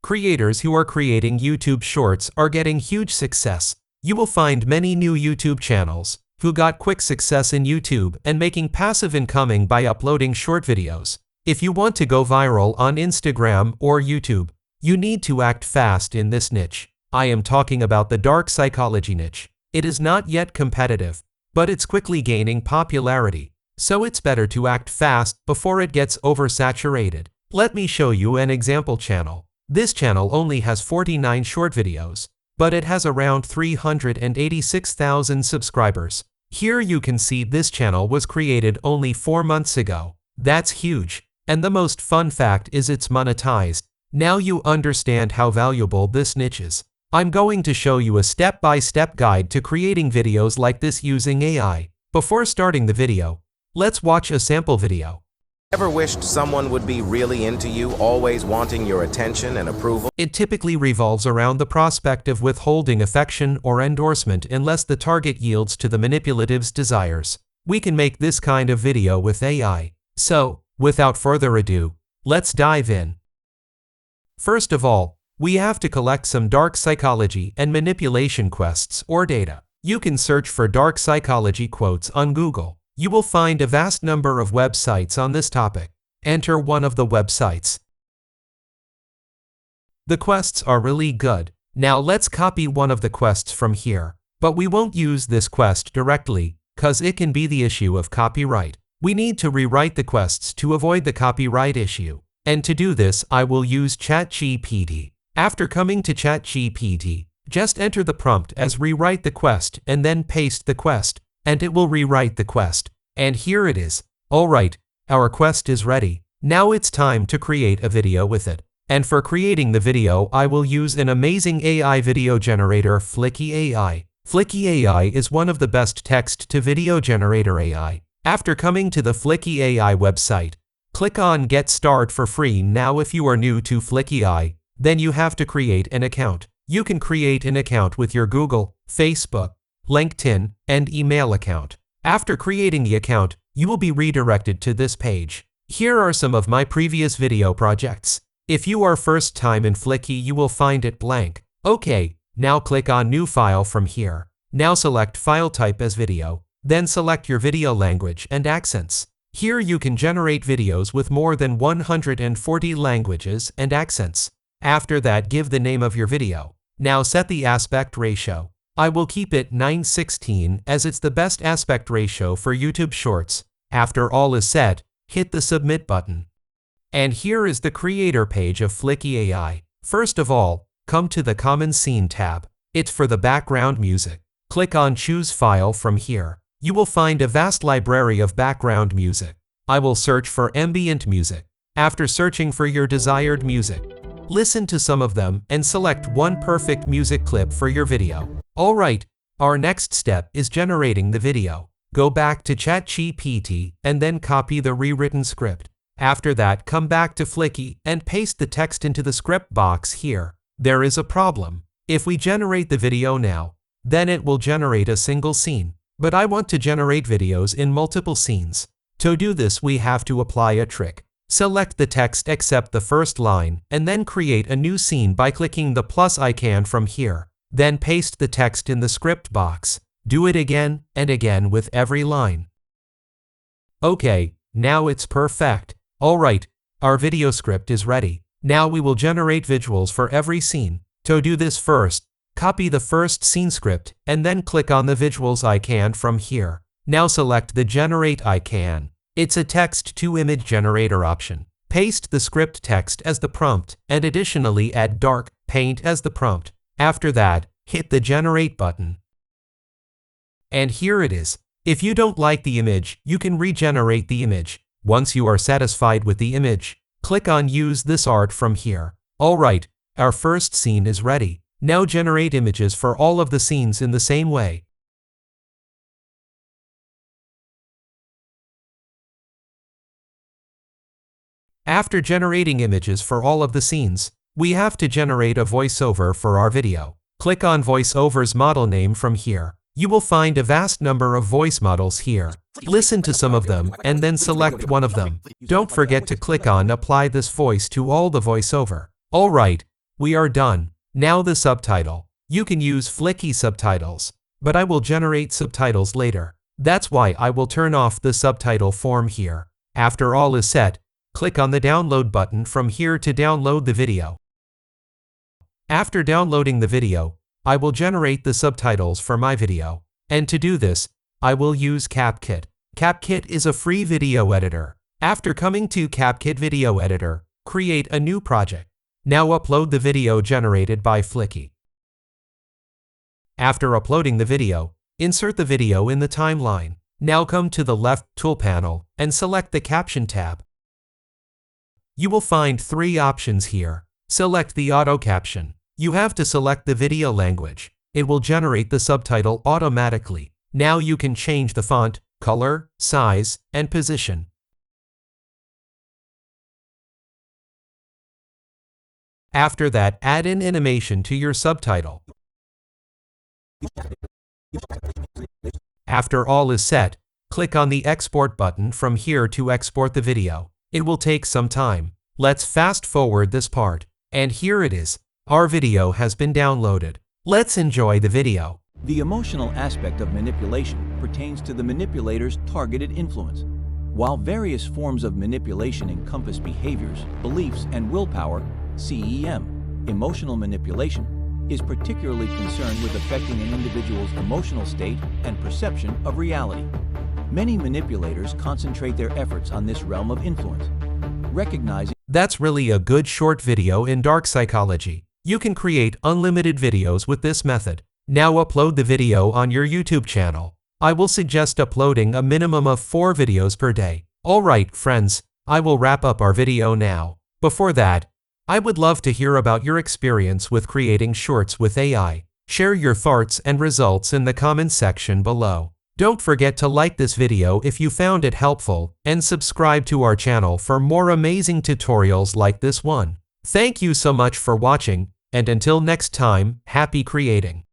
Creators who are creating YouTube Shorts are getting huge success. You will find many new YouTube channels who got quick success in YouTube and making passive income by uploading short videos. If you want to go viral on Instagram or YouTube, you need to act fast in this niche. I am talking about the dark psychology niche. It is not yet competitive, but it's quickly gaining popularity, so it's better to act fast before it gets oversaturated. Let me show you an example channel. This channel only has 49 short videos, but it has around 386,000 subscribers. Here you can see this channel was created only 4 months ago. That's huge. And the most fun fact is it's monetized. Now you understand how valuable this niche is. I'm going to show you a step-by-step guide to creating videos like this using AI. Before starting the video, let's watch a sample video. Ever wished someone would be really into you, always wanting your attention and approval? It typically revolves around the prospect of withholding affection or endorsement unless the target yields to the manipulative's desires. We can make this kind of video with AI. So, without further ado, let's dive in. First of all, we have to collect some dark psychology and manipulation quests or data. You can search for dark psychology quotes on Google. You will find a vast number of websites on this topic. Enter one of the websites. The quests are really good. Now let's copy one of the quests from here. But we won't use this quest directly, cause it can be the issue of copyright. We need to rewrite the quests to avoid the copyright issue. And to do this, I will use ChatGPT. After coming to ChatGPT, just enter the prompt as rewrite the quest and then paste the quest, and it will rewrite the quest. And here it is. Alright, our quest is ready. Now it's time to create a video with it. And for creating the video, I will use an amazing AI video generator, Fliki AI. Fliki AI is one of the best text-to-video generator AI. After coming to the Fliki AI website, click on Get Started for free. Now if you are new to Fliki AI, then you have to create an account. You can create an account with your Google, Facebook, LinkedIn, and email account. After creating the account, you will be redirected to this page. Here are some of my previous video projects. If you are first time in Fliki, you will find it blank. Okay, now click on New File from here. Now select File Type as Video, then select your video language and accents. Here you can generate videos with more than 140 languages and accents. After that, give the name of your video. Now set the aspect ratio. I will keep it 9:16 as it's the best aspect ratio for YouTube Shorts. After all is set, hit the Submit button. And here is the creator page of Fliki AI. First of all, come to the Common Scene tab. It's for the background music. Click on Choose File from here. You will find a vast library of background music. I will search for ambient music. After searching for your desired music, listen to some of them and select one perfect music clip for your video. Alright, our next step is generating the video. Go back to ChatGPT and then copy the rewritten script. After that, come back to Fliki and paste the text into the script box here. There is a problem. If we generate the video now, then it will generate a single scene. But I want to generate videos in multiple scenes. To do this, we have to apply a trick. Select the text except the first line and then create a new scene by clicking the plus icon from here. Then paste the text in the script box. Do it again and again with every line. Okay, now it's perfect. Alright, our video script is ready. Now we will generate visuals for every scene. To do this, first, copy the first scene script and then click on the visuals icon from here. Now select the generate icon. It's a text-to-image generator option. Paste the script text as the prompt and additionally add dark paint as the prompt. After that, hit the generate button. And here it is. If you don't like the image, you can regenerate the image. Once you are satisfied with the image, click on Use this art from here. Alright, our first scene is ready. Now generate images for all of the scenes in the same way. After generating images for all of the scenes, we have to generate a voiceover for our video. Click on VoiceOver's model name from here. You will find a vast number of voice models here. Listen to some of them and then select one of them. Don't forget to click on Apply this voice to all the voiceover. Alright, We are done. Now the subtitle. You can use Fliki subtitles, but I will generate subtitles later. That's why I will turn off the subtitle form here. After all is set, click on the download button from here to download the video. After downloading the video, I will generate the subtitles for my video. And to do this, I will use CapCut. CapCut is a free video editor. After coming to CapCut Video Editor, create a new project. Now upload the video generated by Fliki. After uploading the video, insert the video in the timeline. Now come to the left tool panel and select the Caption tab. You will find 3 options here. Select the auto caption. You have to select the video language. It will generate the subtitle automatically. Now you can change the font, color, size, and position. After that, add an animation to your subtitle. After all is set, click on the export button from here to export the video. It will take some time. Let's fast forward this part. And here it is. Our video has been downloaded. Let's enjoy the video. The emotional aspect of manipulation pertains to the manipulator's targeted influence. While various forms of manipulation encompass behaviors, beliefs, and willpower, CEM, emotional manipulation, is particularly concerned with affecting an individual's emotional state and perception of reality. Many manipulators concentrate their efforts on this realm of influence, recognizing. That's really a good short video in dark psychology. You can create unlimited videos with this method. Now upload the video on your YouTube channel. I will suggest uploading a minimum of 4 videos per day. Alright friends, I will wrap up our video now. Before that, I would love to hear about your experience with creating shorts with AI. Share your thoughts and results in the comments section below. Don't forget to like this video if you found it helpful and subscribe to our channel for more amazing tutorials like this one. Thank you so much for watching, and until next time, happy creating.